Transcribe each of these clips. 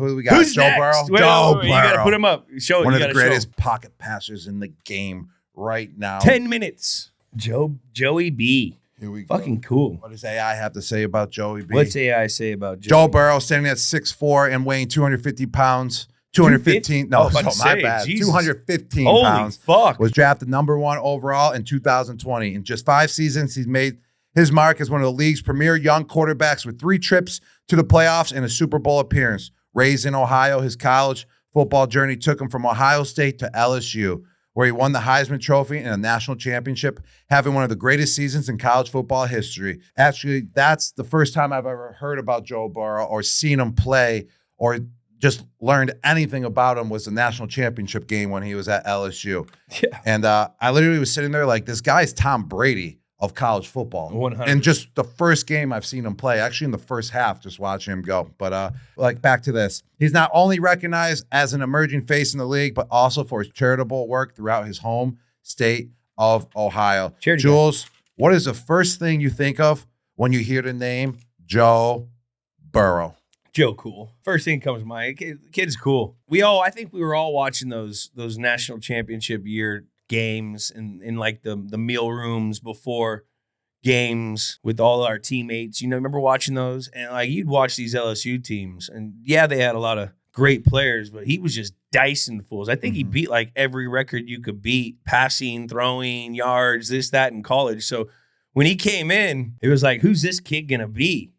Who do we got? Who's Joe next? Burrow. Wait, Joe Burrow. You got to put him up. One of the greatest pocket passers in the game right now. 10 minutes. Joey B. Here we go. Fucking cool. What does AI have to say about Joey B? What's AI say about Joe Burrow standing at 6'4" and weighing 250 pounds. 215. No, my bad. Jesus. 215 Holy pounds. Fuck. Was drafted #1 overall in 2020. In just 5 seasons, he's made his mark as one of the league's premier young quarterbacks with 3 trips to the playoffs and a Super Bowl appearance. Raised in Ohio, his college football journey took him from Ohio State to LSU, where he won the Heisman Trophy and a national championship, having one of the greatest seasons in college football history. Actually, that's the first time I've ever heard about Joe Burrow or seen him play or just learned anything about him was the national championship game when he was at LSU. Yeah. And I literally was sitting there like, this guy's Tom Brady of college football. 100%. And just the first game I've seen him play, actually in the first half, just watching him go. But like back to this, he's not only recognized as an emerging face in the league, but also for his charitable work throughout his home state of Ohio. Charity Jules, what is the first thing you think of when you hear the name Joe Burrow? Joe cool. First thing comes to mind. Kid's cool. I think we were all watching those national championship year games in like the meal rooms before games with all our teammates. Remember watching those? And like you'd watch these LSU teams, and yeah, they had a lot of great players, but he was just dicing fools. I think he beat like every record you could beat, passing, throwing, yards, this, that in college. So when he came in, it was like, who's this kid gonna be?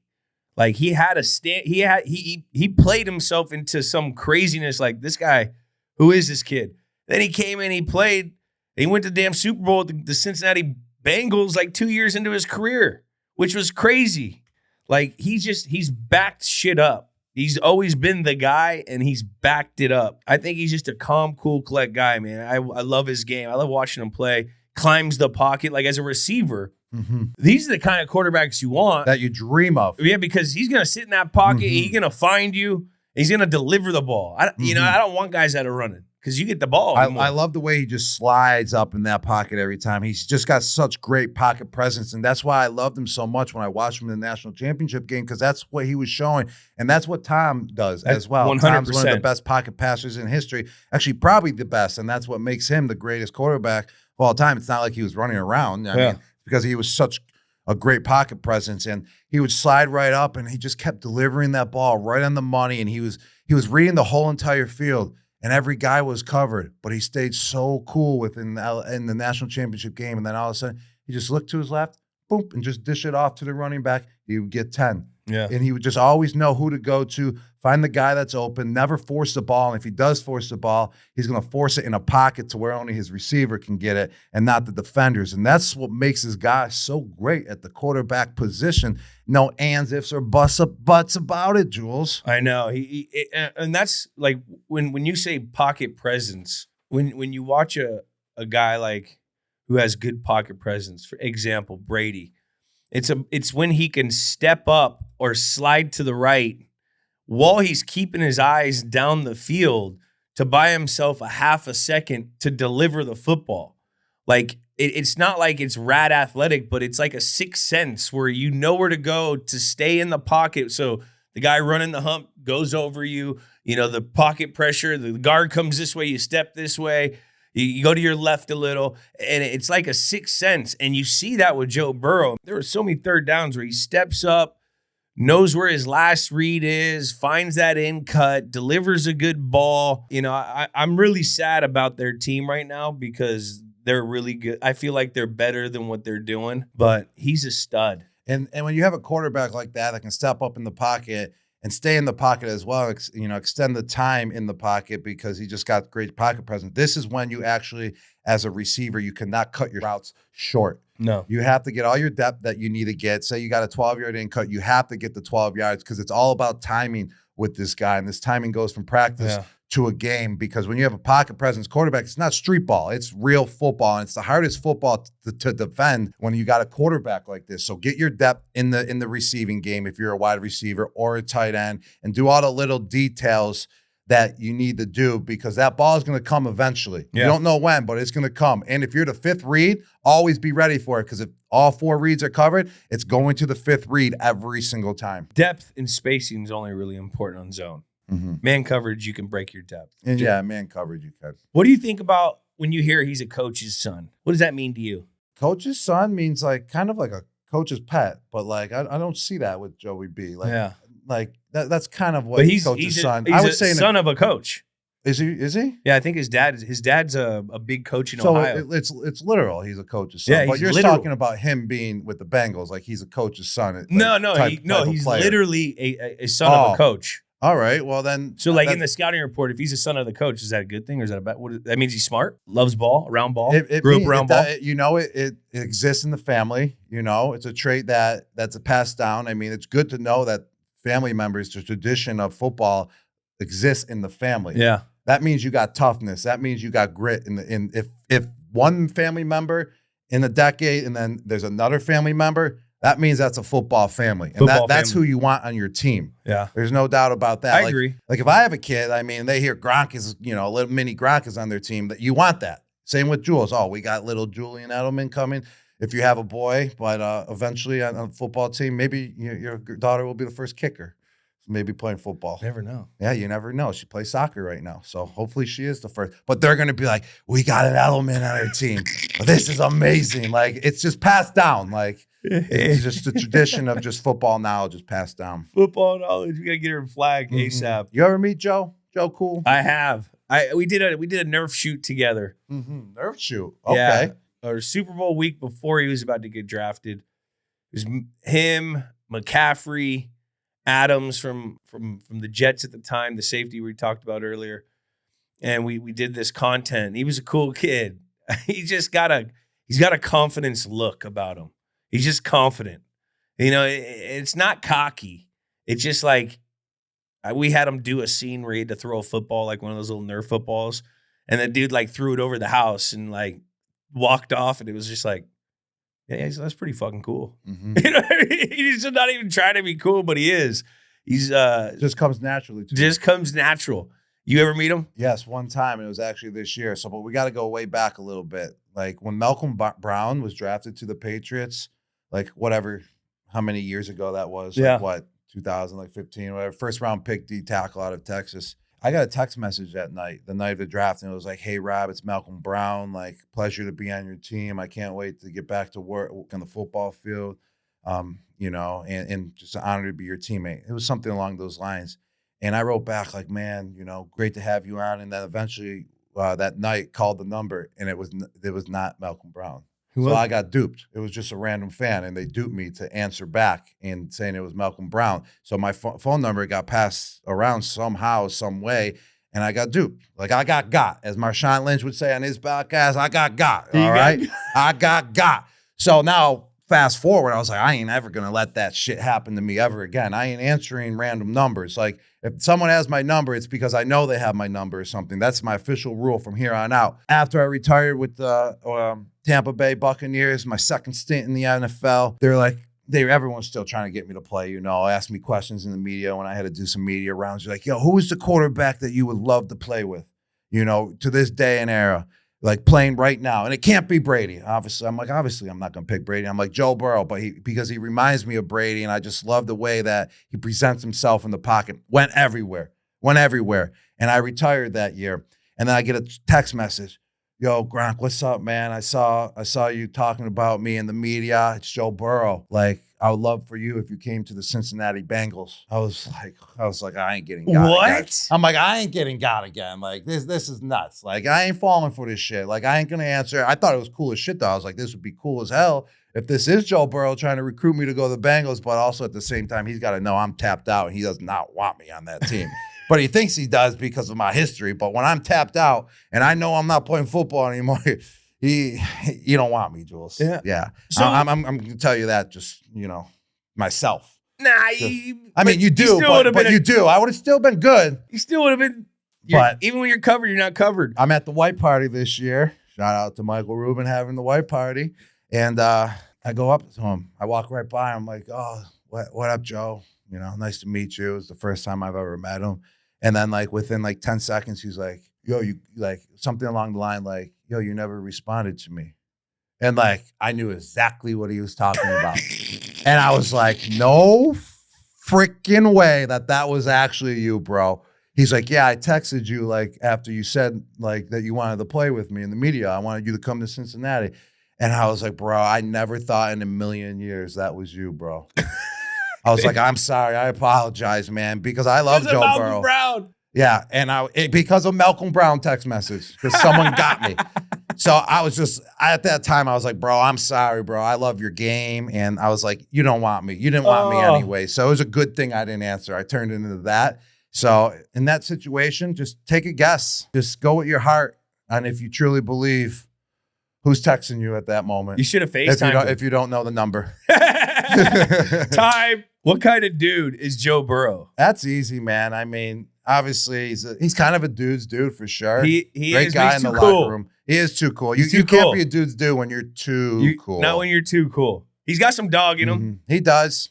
Like he had a stand. He played himself into some craziness. Like this guy, who is this kid? Then he came in, he played. He went to the damn Super Bowl with the Cincinnati Bengals like 2 years into his career, which was crazy. Like he's backed shit up. He's always been the guy, and he's backed it up. I think he's just a calm, cool, collect guy, man. I love his game. I love watching him play. Climbs the pocket like as a receiver. These are the kind of quarterbacks you want. That you dream of. Yeah, because he's going to sit in that pocket. He's going to find you. He's going to deliver the ball. I don't want guys that are running because you get the ball. I love the way he just slides up in that pocket every time. He's just got such great pocket presence, and that's why I loved him so much when I watched him in the national championship game, because that's what he was showing, and that's what Tom does as well. 100%. Tom's one of the best pocket passers in history, actually probably the best, and that's what makes him the greatest quarterback of all time. It's not like he was running around. I mean, because he was such a great pocket presence, and he would slide right up, and he just kept delivering that ball right on the money, and he was reading the whole entire field, and every guy was covered, but he stayed so cool in the national championship game, and then all of a sudden, he just looked to his left, boom, and just dish it off to the running back. He would get 10. Yeah. And he would just always know who to go to, find the guy that's open, never force the ball. And if he does force the ball, he's going to force it in a pocket to where only his receiver can get it and not the defenders. And that's what makes his guy so great at the quarterback position. No ands, ifs, or buts about it, Jules. I know. And that's like when you say pocket presence, when you watch a guy like who has good pocket presence, for example, Brady, it's when he can step up or slide to the right while he's keeping his eyes down the field to buy himself a half a second to deliver the football. Like it's not like it's rad athletic, but it's like a sixth sense where you know where to go to stay in the pocket. So the guy running the hump goes over you, the pocket pressure, the guard comes this way, you step this way. You go to your left a little, and it's like a sixth sense. And you see that with Joe Burrow. There were so many third downs where he steps up, knows where his last read is, finds that in cut, delivers a good ball. I'm really sad about their team right now because they're really good. I feel like they're better than what they're doing, but he's a stud. And when you have a quarterback like that can step up in the pocket and stay in the pocket as well, extend the time in the pocket because he just got great pocket presence. This is when you actually, as a receiver, you cannot cut your routes short. No. You have to get all your depth that you need to get. Say you got a 12-yard in cut, you have to get the 12 yards because it's all about timing with this guy. And this timing goes from practice to a game, because when you have a pocket presence quarterback, it's not street ball. It's real football, and it's the hardest football to defend when you got a quarterback like this. So get your depth in the receiving game if you're a wide receiver or a tight end, and do all the little details that you need to do, because that ball is going to come eventually. Yeah. You don't know when, but it's going to come. And if you're the fifth read, always be ready for it, because if all 4 reads are covered, it's going to the 5th read every single time. Depth and spacing is only really important on zone. Man coverage, you can break your depth. And yeah, man coverage, you can. What do you think about when you hear he's a coach's son? What does that mean to you? Coach's son means like kind of like a coach's pet, but like I don't see that with Joey B. Like, like that's kind of what coach's son. I would say son of a coach. Is he? Yeah, I think his dad's a big coach in Ohio. It's literal. He's a coach's son. Yeah, but you're talking about him being with the Bengals, like he's a coach's son. Like, he's literally a son of a coach. All right, well then. So like in the scouting report, if he's a son of the coach, is that a good thing or is that a bad? That means he's smart, loves ball, around ball, grew up around ball. It exists in the family. It's a trait that's passed down. I mean, it's good to know that family members, the tradition of football exists in the family. Yeah. That means you got toughness. That means you got grit. If one family member in a decade and then there's another family member, that means that's a football family. And that's who you want on your team. Yeah. There's no doubt about that. I agree. Like if I have a kid, I mean, they hear Gronk is, a little mini Gronk is on their team, that you want that. Same with Jules. Oh, we got little Julian Edelman coming. If you have a boy, but eventually on a football team, maybe your daughter will be the first kicker. Maybe playing football. Never know. Yeah, you never know. She plays soccer right now. So hopefully she is the first. But they're going to be like, we got an Edelman on our team. This is amazing. Like, it's just passed down. Like, it's just the tradition of just football knowledge is passed down. Football knowledge. We got to get her flag ASAP. You ever meet Joe? Joe Cool? I have. We did a Nerf shoot together. Nerf shoot. Okay. Yeah. Our Super Bowl week before he was about to get drafted. It was him, McCaffrey, Adams from the Jets at the time, the safety we talked about earlier. And we did this content. He was a cool kid. He's got a confidence look about him. He's just confident. It's not cocky. It's just like we had him do a scene where he had to throw a football, like one of those little Nerf footballs. And the dude like threw it over the house and like walked off. And it was just like, yeah, that's pretty fucking cool. He's not even trying to be cool, but he is. He's just comes naturally. Comes natural. You ever meet him? Yes, one time. And it was actually this year. But we got to go way back a little bit. Like when Malcolm Brown was drafted to the Patriots, like how many years ago that was? Yeah. Like what, 2015, whatever. First round pick D tackle out of Texas. I got a text message that night, the night of the draft, and it was like, hey, Rob, it's Malcolm Brown. Like, pleasure to be on your team. I can't wait to get back to work on the football field, and just an honor to be your teammate. It was something along those lines. And I wrote back like, man, great to have you on. And then eventually that night called the number, and it was not Malcolm Brown. So I got duped. It was just a random fan, and they duped me to answer back and saying it was Malcolm Brown. So my phone number got passed around somehow, some way, and I got duped. Like I got. As Marshawn Lynch would say on his podcast, I got. All right? I got. So now, fast forward, I was like, I ain't ever going to let that shit happen to me ever again. I ain't answering random numbers. Like, if someone has my number, it's because I know they have my number or something. That's my official rule from here on out. After I retired with the Tampa Bay Buccaneers, my second stint in the NFL, they're like, everyone's still trying to get me to play, ask me questions in the media when I had to do some media rounds. You're like, yo, who is the quarterback that you would love to play with, to this day and era? Like playing right now. And it can't be Brady. Obviously, I'm not going to pick Brady. I'm like Joe Burrow, but because he reminds me of Brady, and I just love the way that he presents himself in the pocket. Went everywhere. And I retired that year. And then I get a text message. Yo, Gronk, what's up, man? I saw you talking about me in the media. It's Joe Burrow. Like, I would love for you if you came to the Cincinnati Bengals. I was like, I ain't getting got what? Again. I'm like, I ain't getting got again. Like, this is nuts. Like, I ain't falling for this shit. Like, I ain't gonna answer. I thought it was cool as shit, though. I was like, this would be cool as hell if this is Joe Burrow trying to recruit me to go to the Bengals, but also at the same time, he's got to know I'm tapped out and he does not want me on that team. But he thinks he does because of my history. But when I'm tapped out and I know I'm not playing football anymore, you don't want me, Jules. Yeah. So I'm gonna tell you that just myself. Nah, I mean you do, but you do. I would have still been good. You still would have been. But even when you're covered, you're not covered. I'm at the white party this year. Shout out to Michael Rubin having the white party, and I go up to him. I walk right by him. I'm like, oh, what up, Joe? Nice to meet you. It's the first time I've ever met him. And then within 10 seconds, he's like, yo, you something along the line like, yo, you never responded to me. And I knew exactly what he was talking about. And I was like, no freaking way that was actually you, bro. He's like, yeah, I texted you like after you said like that you wanted to play with me in the media. I wanted you to come to Cincinnati. And I was like, bro, I never thought in a million years that was you, bro. I was like, I'm sorry. I apologize, man, because I love Joe Burrow. Brown. Yeah, and because of Malcolm Brown text message, because someone got me. So I was just, at that time, I was like, bro, I'm sorry, bro. I love your game. And I was like, you don't want me. You didn't want me anyway. So it was a good thing I didn't answer. I turned into that. So in that situation, just take a guess. Just go with your heart. And if you truly believe who's texting you at that moment. You should have FaceTimed if you don't know the number. Time. What kind of dude is Joe Burrow? That's easy, man. I mean, obviously, he's kind of a dude's dude for sure. He Great is. guy He's in the cool. locker room. He is too cool. He's You too can't cool. be a dude's dude when you're too cool. Not when you're too cool. He's got some dog in him. Mm-hmm. He does.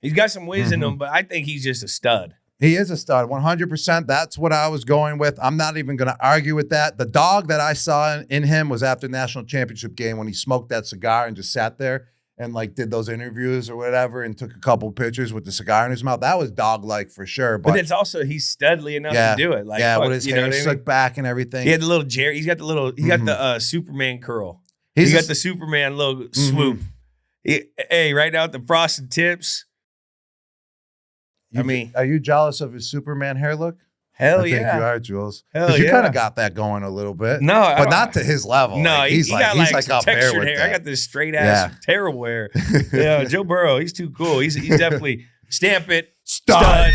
He's got some whiz in him, but I think he's just a stud. He is a stud, 100%. That's what I was going with. I'm not even going to argue with that. The dog that I saw in him was after the national championship game when he smoked that cigar and just sat there and like did those interviews or whatever and took a couple pictures with the cigar in his mouth. That was dog-like for sure. But it's also he's studly enough to do it. Like, with his hair slicked back and everything. He had the little Jerry. He's got the little. He got the Superman curl. He's got the Superman little swoop. Hey, right now with the frosted tips. Are you jealous of his Superman hair look? Hell I think you are, Jules. Hell you kind of got that going a little bit. No, but not to his level. No, like, he's like up textured hair. I got this straight ass terrible hair. Yeah, Joe Burrow, he's too cool. He's definitely stamp it stud.